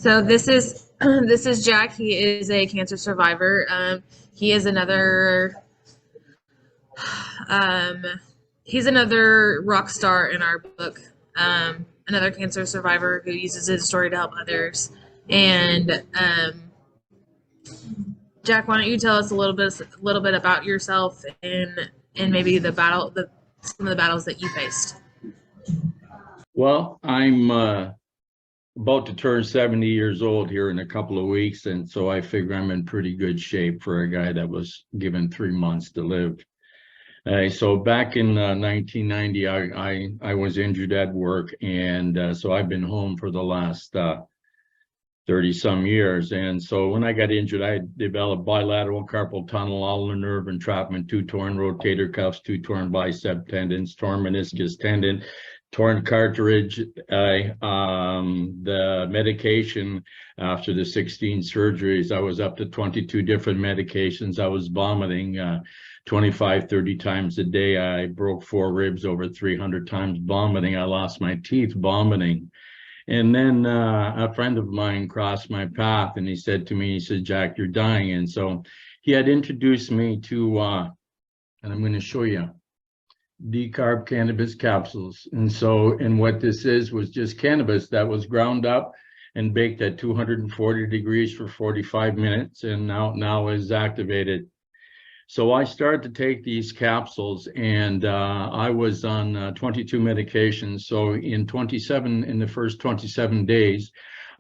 So this is this is Jack. He is a cancer survivor. He is another um, he's another rock star in our book. Another cancer survivor who uses his story to help others. And Jack, why don't you tell us a little bit about yourself and maybe some of the battles that you faced. Well, I'm about to turn 70 years old here in a couple of weeks, and so I figure I'm in pretty good shape for a guy that was given 3 months to live. So back in 1990, I was injured at work, and so I've been home for the last 30-some years. And so when I got injured, I developed bilateral carpal tunnel, ulnar nerve entrapment, 2 torn rotator cuffs, 2 torn bicep tendons, torn meniscus tendon, torn cartilage. The medication after the 16 surgeries, I was up to 22 different medications. I was vomiting 25, 30 times a day. I broke 4 ribs over 300 times vomiting. I lost my teeth vomiting. And then a friend of mine crossed my path, and he said to me, he said, "Jack, you're dying." And so he had introduced me to, and I'm going to show you, decarb cannabis capsules. And what this was just cannabis that was ground up and baked at 240 degrees for 45 minutes, and now is activated. So I started to take these capsules, and I was on 22 medications. So in the first 27 days,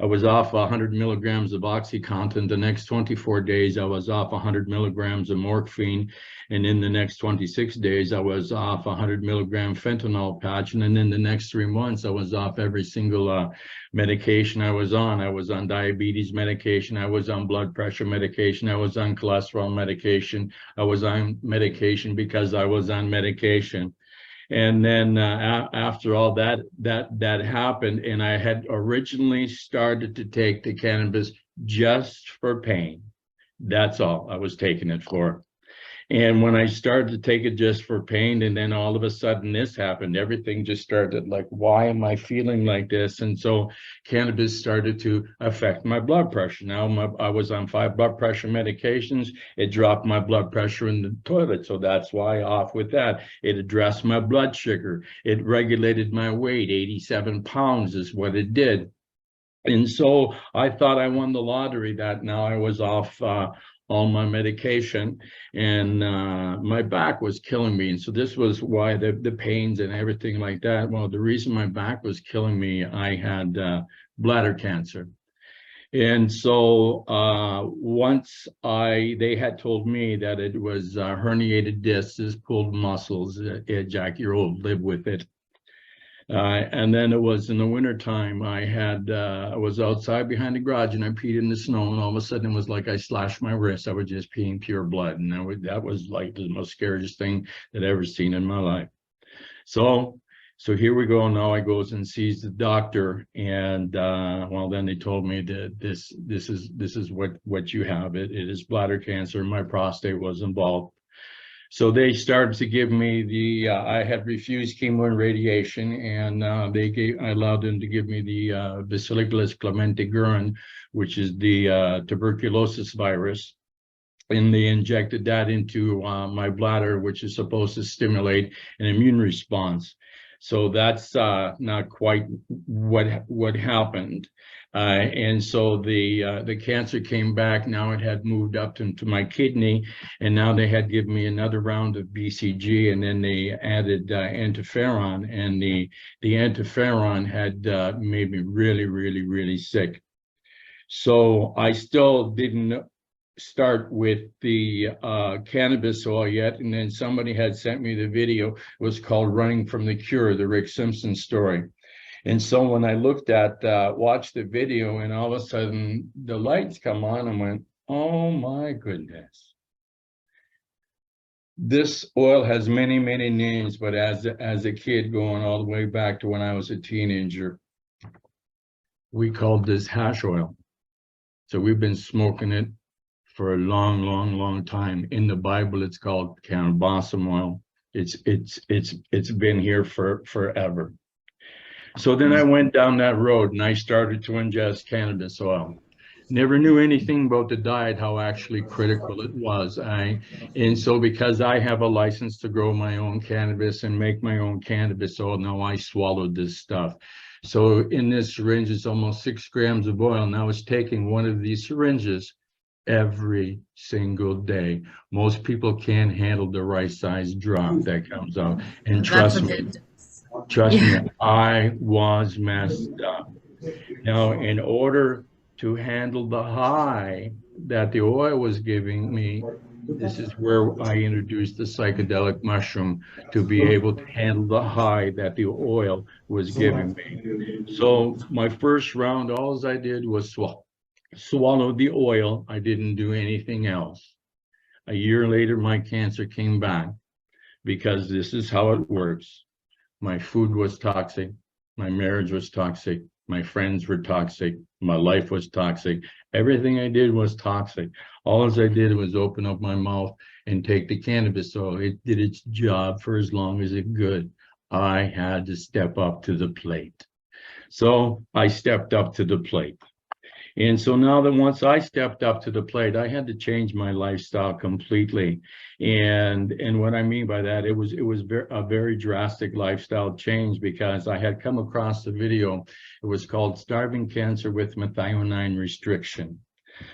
I was off 100 milligrams of OxyContin. The next 24 days, I was off 100 milligrams of morphine. And in the next 26 days, I was off 100 milligram fentanyl patch. And then in the next 3 months, I was off every single medication I was on. I was on diabetes medication. I was on blood pressure medication. I was on cholesterol medication. I was on medication because I was on medication. And then after all that happened, and I had originally started to take the cannabis just for pain. That's all I was taking it for. And when I started to take it just for pain, and then all of a sudden this happened, everything just started like, why am I feeling like this? And so cannabis started to affect my blood pressure. Now I was on 5 blood pressure medications. It dropped my blood pressure in the toilet. So that's why off with that. It addressed my blood sugar. It regulated my weight. 87 pounds is what it did. And so I thought I won the lottery that now I was off all my medication, and my back was killing me. And so this was why the pains and everything like that. Well, the reason my back was killing me, I had bladder cancer. And so once they had told me that it was herniated discs, pulled muscles, Jack, you're old, live with it. And then it was in the wintertime, I was outside behind the garage and I peed in the snow, and all of a sudden it was like I slashed my wrist. I was just peeing pure blood. And that was like the most scariest thing that I've ever seen in my life. So here we go. Now I goes and sees the doctor, and well, then they told me that this is what you have. It is bladder cancer. My prostate was involved. So they started to give me I had refused chemo and radiation, and I allowed them to give me the Bacillus clementigurin, which is the tuberculosis virus. And they injected that into my bladder, which is supposed to stimulate an immune response. So that's not quite what happened. And so the cancer came back. Now it had moved up into my kidney, and now they had given me another round of BCG, and then they added interferon, and the interferon had made me really, really, really sick. So I still didn't start with the cannabis oil yet, and then somebody had sent me the video. It was called "Running from the Cure," the Rick Simpson story. And so when I watched the video, and all of a sudden the lights come on, and went, oh my goodness. This oil has many, many names, but as a kid, going all the way back to when I was a teenager, we called this hash oil. So we've been smoking it for a long, long, long time. In the Bible, it's called cannabis oil. It's been here for forever. So then I went down that road and I started to ingest cannabis oil. Never knew anything about the diet, how actually critical it was. And so because I have a license to grow my own cannabis and make my own cannabis oil, now I swallowed this stuff. So in this syringe is almost 6 grams of oil. Now it's taking one of these syringes every single day. Most people can't handle the right size drop that comes out. And That's a trust me, good dose. trust me, Yeah. I was messed up. Now, in order to handle the high that the oil was giving me, this is where I introduced the psychedelic mushroom to be able to handle the high that the oil was giving me. So my first round, all I did was swallow the oil. I didn't do anything else. A year later, my cancer came back because this is how it works. My food was toxic. My marriage was toxic. My friends were toxic. My life was toxic. Everything I did was toxic. All I did was open up my mouth and take the cannabis oil. It did its job for as long as it could. I had to step up to the plate. So I stepped up to the plate. And so now that once I stepped up to the plate, I had to change my lifestyle completely. And what I mean by that, it was a very drastic lifestyle change because I had come across a video. It was called Starving Cancer with Methionine Restriction.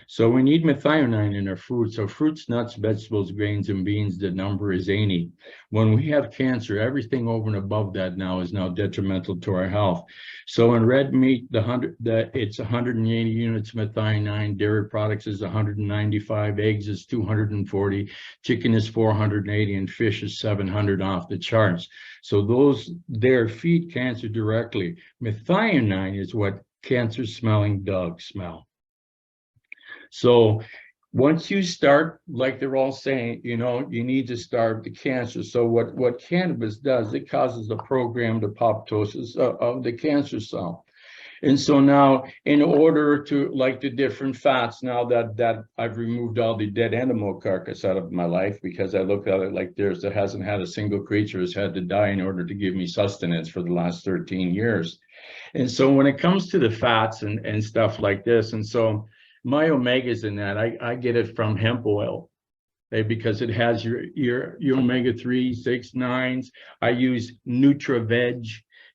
So we need methionine in our food. So fruits, nuts, vegetables, grains, and beans, the number is 80. When we have cancer, everything over and above that now is now detrimental to our health. So in red meat, it's 180 units methionine, dairy products is 195, eggs is 240, chicken is 480, and fish is 700 off the charts. So those there feed cancer directly. Methionine is what cancer-smelling dogs smell. So once you start, like they're all saying, you need to starve the cancer. So what cannabis does, it causes the programmed apoptosis of the cancer cell. And so now, in order to, like the different fats, now that I've removed all the dead animal carcass out of my life, because I look at it like there hasn't had a single creature has had to die in order to give me sustenance for the last 13 years. And so when it comes to the fats and stuff like this, and so my omegas in that, I get it from hemp oil, because it has your omega-3, 6, 9s. I use NutraVeg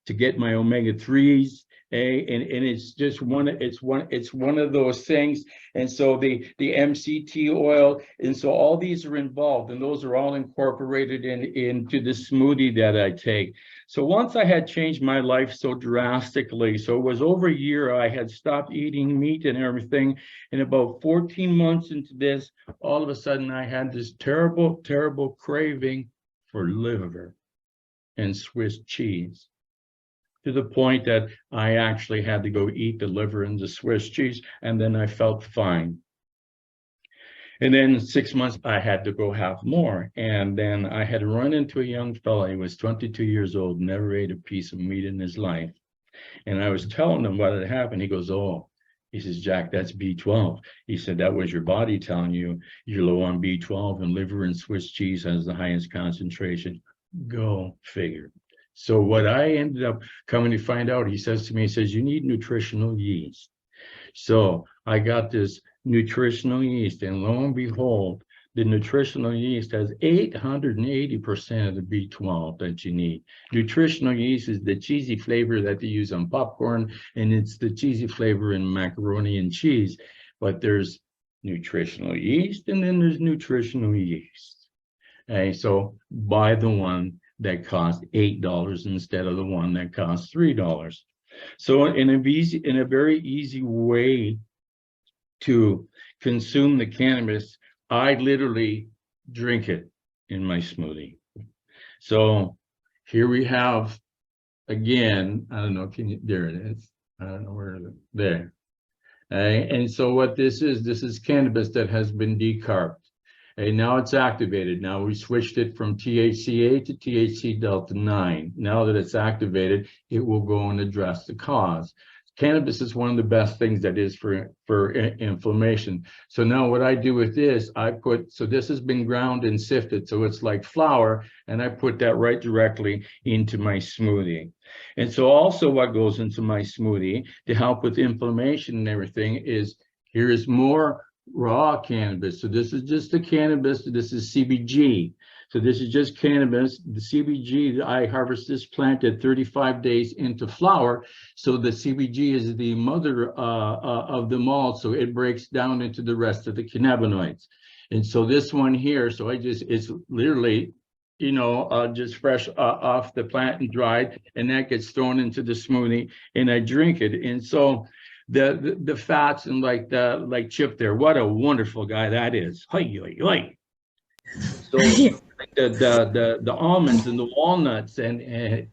to get my omega-3s. And it's just one of those things. And so the MCT oil, and so all these are involved, and those are all incorporated into the smoothie that I take. So once I had changed my life so drastically, so it was over a year, I had stopped eating meat and everything. And about 14 months into this, all of a sudden I had this terrible, terrible craving for liver and Swiss cheese, to the point that I actually had to go eat the liver and the Swiss cheese, and then I felt fine. And then 6 months, I had to go have more. And then I had run into a young fella. He was 22 years old, never ate a piece of meat in his life. And I was telling him what had happened. He goes, oh, he says, Jack, that's B12. He said, that was your body telling you you're low on B12, and liver and Swiss cheese has the highest concentration. Go figure. So what I ended up coming to find out, he says to me, he says, you need nutritional yeast. So I got this nutritional yeast, and lo and behold, the nutritional yeast has 880% of the B12 that you need. Nutritional yeast is the cheesy flavor that they use on popcorn, and it's the cheesy flavor in macaroni and cheese. But there's nutritional yeast, and then there's nutritional yeast. Okay, so buy the one that costs $8 instead of the one that costs $3. So in a very easy way to consume the cannabis, I literally drink it in my smoothie. So here we have, again, I don't know, there it is. I don't know where it is. There. And so what this is cannabis that has been decarbed. And now it's activated. Now we switched it from THCA to THC delta 9. Now that it's activated, it will go and address the cause. cannabis is one of the best things that is for inflammation. So now what I do with this, so this has been ground and sifted, so it's like flour, and I put that right directly into my smoothie. And so also what goes into my smoothie to help with inflammation and everything is, here is more raw cannabis. So this is just the cannabis, this is CBG. So this is just cannabis. The CBG, I harvest this plant at 35 days into flower. So the CBG is the mother of them all. So it breaks down into the rest of the cannabinoids. And so this one here, so it's literally, just fresh off the plant and dried, and that gets thrown into the smoothie and I drink it. And so the fats and like Chip there, what a wonderful guy that is. So the almonds and the walnuts and in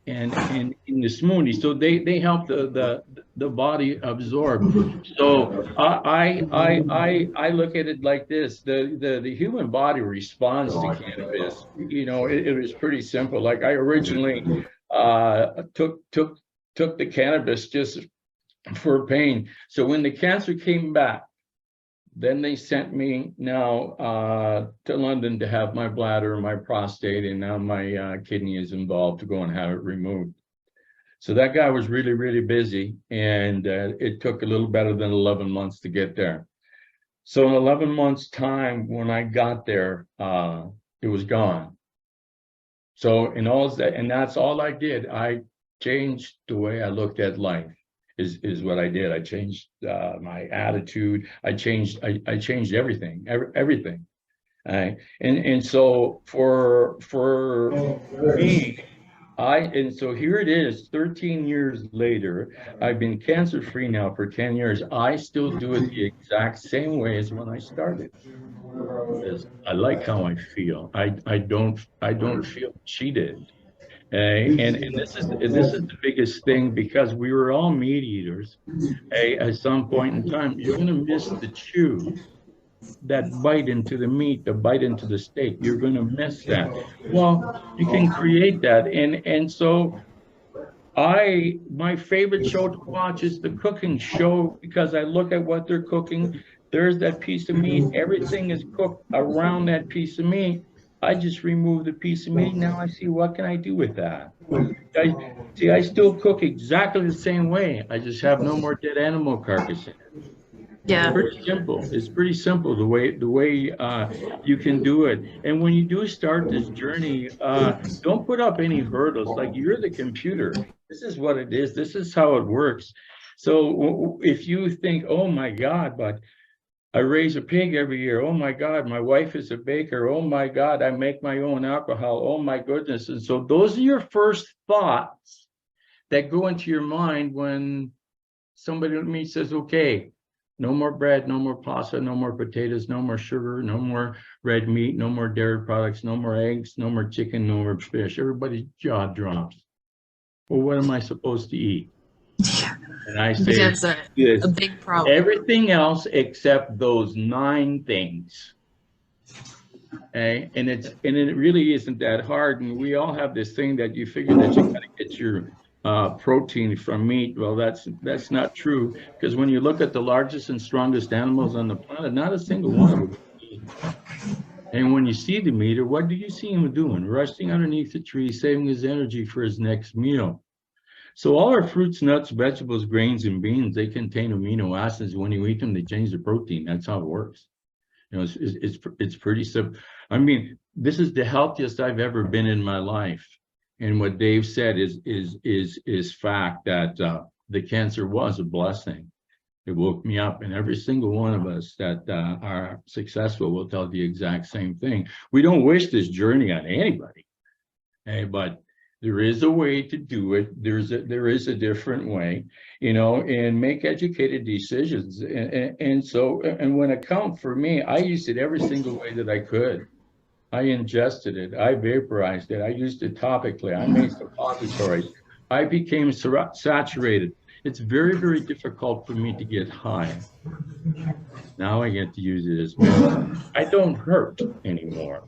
the smoothie, so they help the body absorb. So I look at it like this: the human body responds to cannabis. It was pretty simple. Like I originally took the cannabis just for pain. So when the cancer came back, then they sent me now to London to have my bladder, my prostate, and now my kidney is involved to go and have it removed. So that guy was really, really busy, and it took a little better than 11 months to get there. So in 11 months' time, when I got there, it was gone. So in all that, and that's all I did. I changed the way I looked at life. Is what I did. I changed my attitude. I changed everything, everything. And so for me, and so here it is, 13 years later, I've been cancer free now for 10 years. I still do it the exact same way as when I started. I like how I feel. I don't feel cheated. And this is the biggest thing, because we were all meat eaters. At some point in time, you're going to miss the chew, that bite into the meat, the bite into the steak. You're going to miss that. Well, you can create that, and so my favorite show to watch is the cooking show, because I look at what they're cooking. There's that piece of meat. Everything is cooked around that piece of meat. I just remove the piece of meat. Now I see, what can I do with that? I still cook exactly the same way. I just have no more dead animal carcasses. Yeah. It's pretty simple. It's pretty simple the way you can do it. And when you do start this journey, don't put up any hurdles. Like, you're the computer. This is what it is. This is how it works. So if you think, oh my God, but I raise a pig every year. Oh my God, my wife is a baker. Oh my God, I make my own alcohol. Oh my goodness. And so those are your first thoughts that go into your mind when somebody like me says, okay, no more bread, no more pasta, no more potatoes, no more sugar, no more red meat, no more dairy products, no more eggs, no more chicken, no more fish. Everybody's jaw drops. Well, what am I supposed to eat? And I say, that's a big problem. Everything else except those 9 things. Okay? And it really isn't that hard. And we all have this thing that you figure that you gotta get your protein from meat. Well, that's not true, because when you look at the largest and strongest animals on the planet, not a single one of them eat. And when you see the meat, what do you see him doing? Resting underneath the tree, saving his energy for his next meal. So all our fruits, nuts, vegetables, grains, and beans, they contain amino acids. When you eat them, they change the protein. That's how it works. It's pretty simple. I mean, this is the healthiest I've ever been in my life. And what Dave said is fact, that the cancer was a blessing. It woke me up, and every single one of us that are successful will tell the exact same thing. We don't wish this journey on anybody, but there is a way to do it. There is a different way, and make educated decisions. And when it comes for me, I used it every single way that I could. I ingested it. I vaporized it. I used it topically. I made suppositories. I became saturated. It's very, very difficult for me to get high. Now I get to use it as medicine. I don't hurt anymore.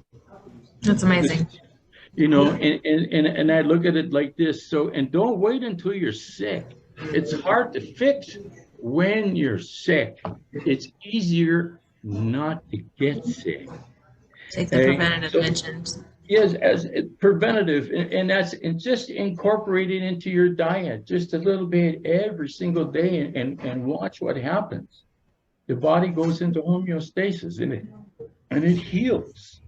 That's amazing. And I look at it like this. So, and don't wait until you're sick. It's hard to fix when you're sick. It's easier not to get sick. Take the Okay? preventative So mentions. yes, as preventative, and that's and just incorporate it into your diet just a little bit every single day, and watch what happens. The body goes into homeostasis and it heals.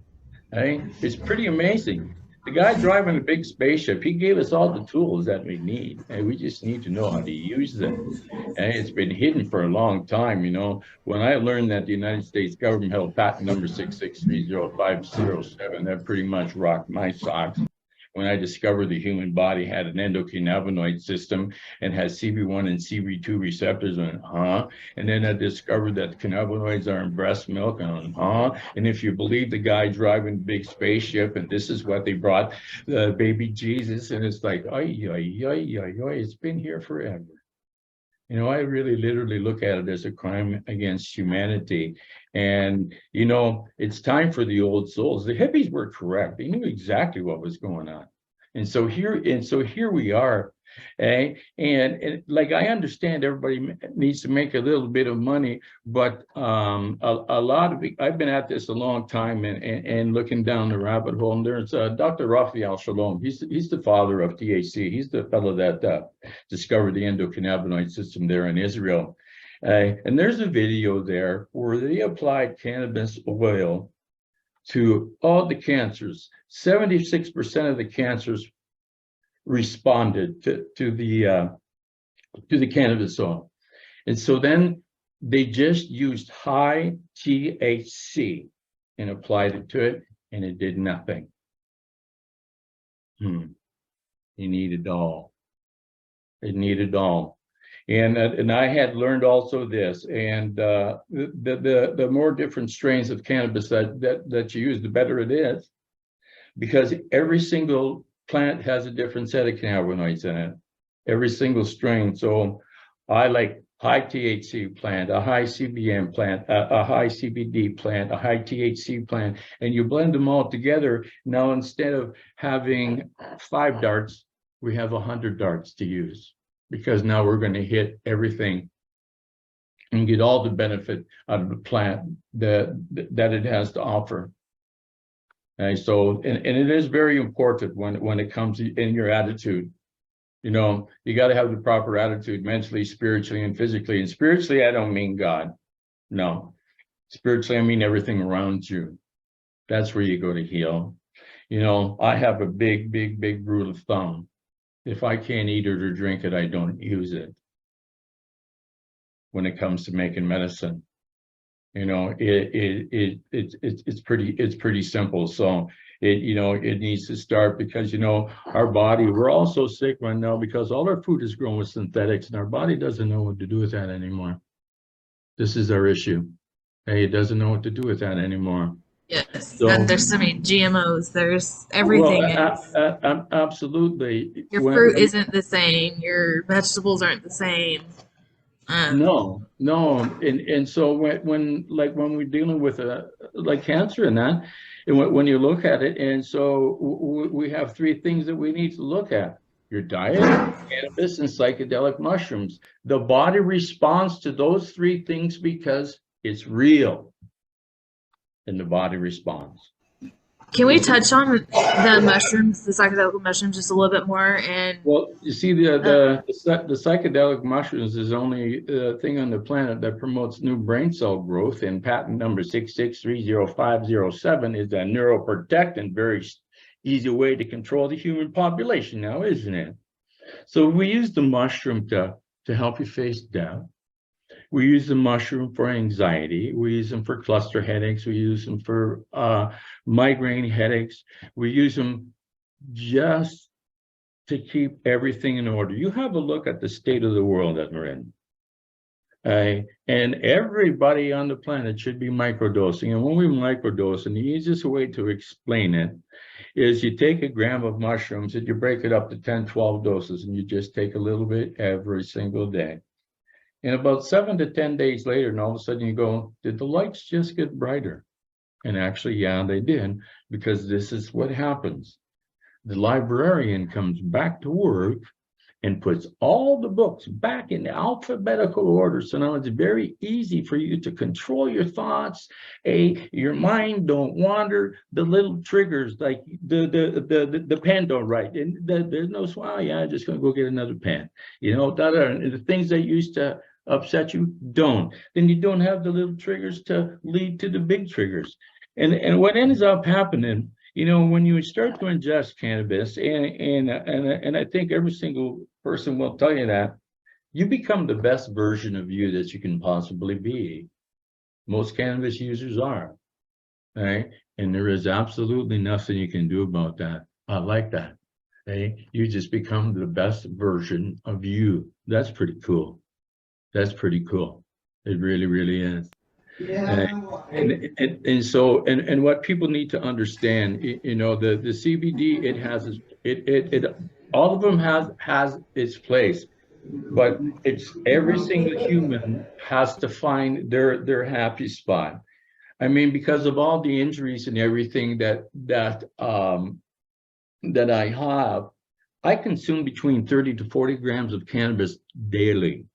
Right? It's pretty amazing. The guy driving a big spaceship, he gave us all the tools that we need, and we just need to know how to use them. And it's been hidden for a long time. When I learned that the United States government held patent number 6630507, that pretty much rocked my socks. When I discovered the human body had an endocannabinoid system and has CB1 and CB2 receptors, and and then I discovered that cannabinoids are in breast milk, and if you believe the guy driving the big spaceship, and this is what they brought, the baby Jesus, and it's like, it's been here forever. I really literally look at it as a crime against humanity. And, it's time for the old souls. The hippies were correct. They knew exactly what was going on. And so here we are. And like, I understand everybody needs to make a little bit of money, but a lot of it, I've been at this a long time and looking down the rabbit hole. And there's Dr. Raphael Shalom. He's the father of THC. He's the fellow that discovered the endocannabinoid system there in Israel. And there's a video there where they applied cannabis oil to all the cancers. 76% of the cancers responded to the cannabis oil. And so then they just used high THC and applied it to it, and it did nothing. You need it all. It needed all. And I had learned also this, and the more different strains of cannabis that you use, the better it is, because every single plant has a different set of cannabinoids in it, every single strain. So I like high THC plant, a high CBN plant, a high CBD plant, a high THC plant, and you blend them all together. Now, instead of having 5 darts, we have 100 darts to use, because now we're going to hit everything and get all the benefit out of the plant that it has to offer. And so, and it is very important when it comes in your attitude. You got to have the proper attitude mentally, spiritually, and physically. And spiritually, I don't mean God. No. Spiritually, I mean everything around you. That's where you go to heal. I have a big rule of thumb. If I can't eat it or drink it, I don't use it. When it comes to making medicine, it's pretty simple. So it needs to start, because our body, we're all so sick right now because all our food is grown with synthetics, and our body doesn't know what to do with that anymore. This is our issue. It doesn't know what to do with that anymore. Yes, So, and there's so many GMOs. There's everything. Absolutely. Your fruit isn't the same. Your vegetables aren't the same. No, and so when we're dealing with like cancer and that, and when you look at it, and so we have 3 things that we need to look at: your diet, cannabis, and psychedelic mushrooms. The body responds to those 3 things because it's real, and the body responds. Can we touch on the mushrooms, the psychedelic mushrooms, just a little bit more? And well, you see, the psychedelic mushrooms is only the thing on the planet that promotes new brain cell growth, and patent number 6630507 is a neuroprotectant, very easy way to control the human population now, isn't it? So we use the mushroom to help you face death. We use the mushroom for anxiety. We use them for cluster headaches. We use them for migraine headaches. We use them just to keep everything in order. You have a look at the state of the world that we're in. And everybody on the planet should be microdosing. And when we microdose, and the easiest way to explain it is you take a gram of mushrooms and you break it up to 10, 12 doses, and you just take a little bit every single day. And about 7 to 10 days later, and all of a sudden you go, did the lights just get brighter? And actually, yeah, they did, because this is what happens. The librarian comes back to work and puts all the books back in alphabetical order. So now it's very easy for you to control your thoughts. Your mind don't wander. The little triggers, like the pen don't write. And there's no, well, yeah, I'm just going to go get another pen. You know, the things that used to upset you, don't. Then you don't have the little triggers to lead to the big triggers. And what ends up happening, you know, when you start to ingest cannabis, and I think every single person will tell you that, you become the best version of you that you can possibly be. Most cannabis users are, right? And there is absolutely nothing you can do about that. I like that. Okay? You just become the best version of you. That's pretty cool. That's pretty cool. It really, really is. Yeah. And so what people need to understand, you know, the CBD, it has all of them has its place, but it's every single human has to find their happy spot. I mean, because of all the injuries and everything that I have, I consume between 30 to 40 grams of cannabis daily.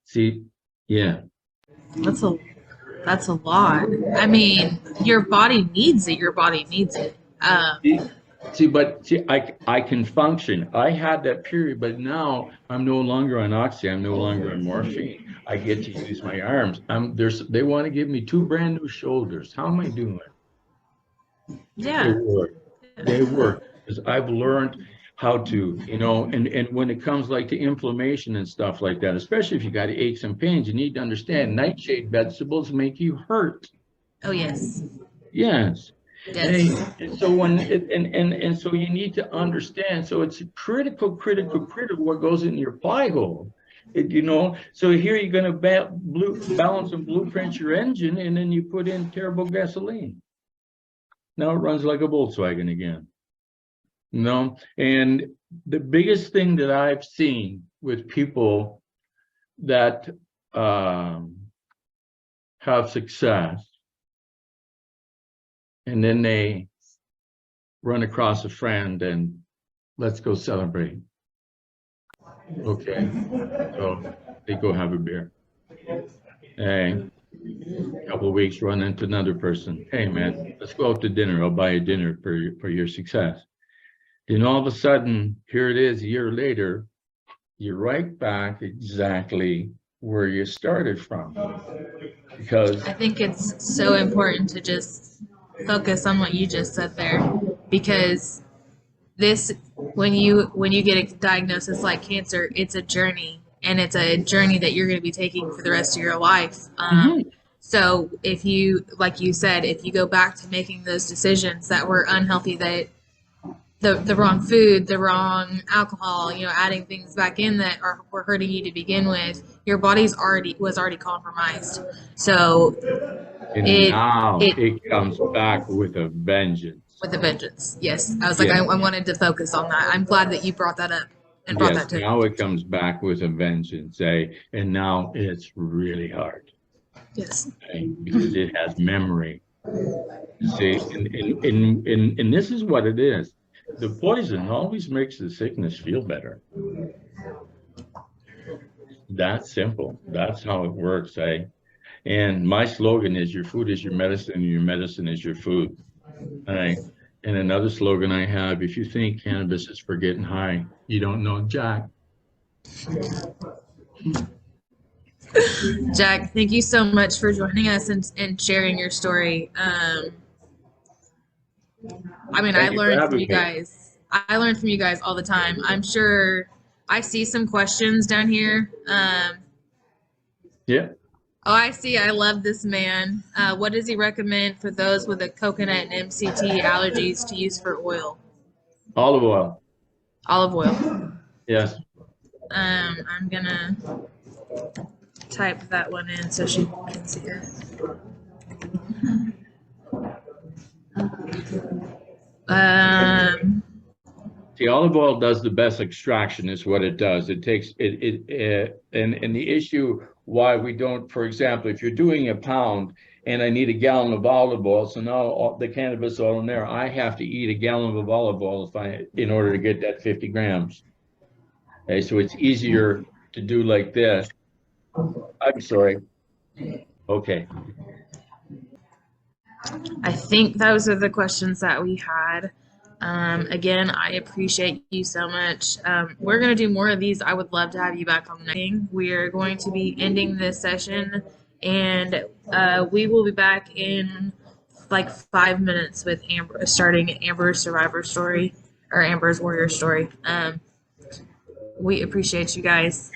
See, yeah. That's a lot. I mean, your body needs it. Your body needs it. See, I can function. I had that period, but now I'm no longer on oxy. I'm no longer on morphine. I get to use my arms. They want to give me 2 brand new shoulders. How am I doing? Yeah. They work. They work because I've learned how to, you know, and when it comes like to inflammation and stuff like that, especially if you got aches and pains, you need to understand nightshade vegetables make you hurt. Oh, yes. Yes. Yes. And so and so you need to understand. So it's critical what goes in your pie hole. You know, so here you're going to balance and blueprint your engine, and then you put in terrible gasoline. Now it runs like a Volkswagen again. No, and the biggest thing that I've seen with people that have success, and then they run across a friend and let's go celebrate. Okay, so they go have a beer. Hey, a couple of weeks, run into another person. Hey, man, let's go out to dinner. I'll buy you dinner for your success. Then all of a sudden, here it is, a year later, you're right back exactly where you started from. Because I think it's so important to just focus on what you just said there, because when you get a diagnosis like cancer, it's a journey, and it's a journey that you're going to be taking for the rest of your life. So if you, like you said, if you go back to making those decisions that were unhealthy, that the wrong food, the wrong alcohol, you know, adding things back in that were hurting you to begin with, your body's was already compromised. So it comes back with a vengeance. With a vengeance, yes. I was like, I wanted to focus on that. I'm glad that you brought that up and brought that to me. Now it comes back with a vengeance, and now it's really hard. Yes. Because it has memory. See, and this is what it is. The poison always makes the sickness feel better. That's simple. That's how it works, And my slogan is, your food is your medicine, and your medicine is your food. And another slogan I have, if you think cannabis is for getting high, you don't know Jack. Jack, thank you so much for joining us and sharing your story. I mean, I learned from you guys. I learned from you guys all the time. I'm sure I see some questions down here. Yeah. Oh, I see. I love this man. What does he recommend for those with a coconut and MCT allergies to use for oil? Olive oil. Olive oil. Yes. I'm gonna type that one in so she can see it. See, olive oil does the best extraction, is what it does. It takes it and the issue why we don't, for example, if you're doing a pound and I need a gallon of olive oil, so now the cannabis oil in there, I have to eat a gallon of olive oil in order to get that 50 grams. Okay, so it's easier to do like this. I'm sorry. Okay. I think those are the questions that we had. Again, I appreciate you so much. We're going to do more of these. I would love to have you back on the next thing. We are going to be ending this session, and we will be back in like 5 minutes with Amber, starting Amber's survivor story or Amber's warrior story. We appreciate you guys.